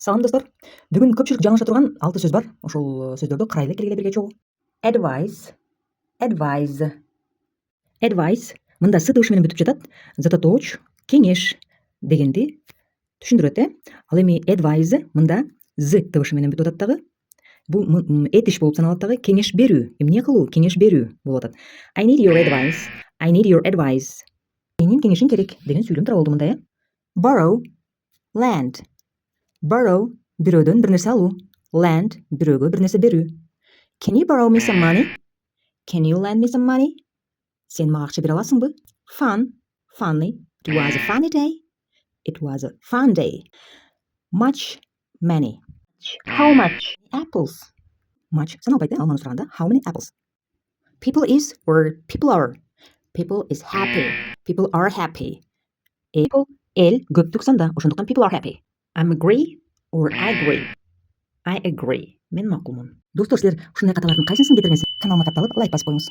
Салам достор. Бүгүн көпчүлүк жаңылыша турган 6 сөз бар. Ошол сөздөрдү карайлы келгиле бирге чогуу. Advice, advise. Advice мында с тыбышы менен бүтүп жатат. Затоточ, кеңеш дегенди түшүндүрөт, Ал эми advise мында з тыбышы менен бүтүп атат дагы. Бул этиш болуп саналат дагы. Кеңеш берүү, эмне кылуу, кеңеш берүү болуп атат. I need your advice. I need your advice. Менин кеңешиң керек деген сүйлөм тура болду мында, Borrow, land. Borrow бирөөдөн бир нерсе алуу. Lend бирөөгө бир нерсе берүү. Can you borrow me some money? Can you lend me some money? Сен мага акча бере аласыңбы? Fun, funny. It was a funny day. It was a fun day. Much, many. How much? Apples. Much саналбайт, алманы сураганда. How many apples? People is or people are. People is happy. People are happy. People, эл көптүк санда. Ошондуктан people are happy. I'm agree or agree. I agree. Мен макулмун. Достор, силер ушундай каталардын кайсысын кетиргенсиз? Каналыма катталып лайк басып коюңуз.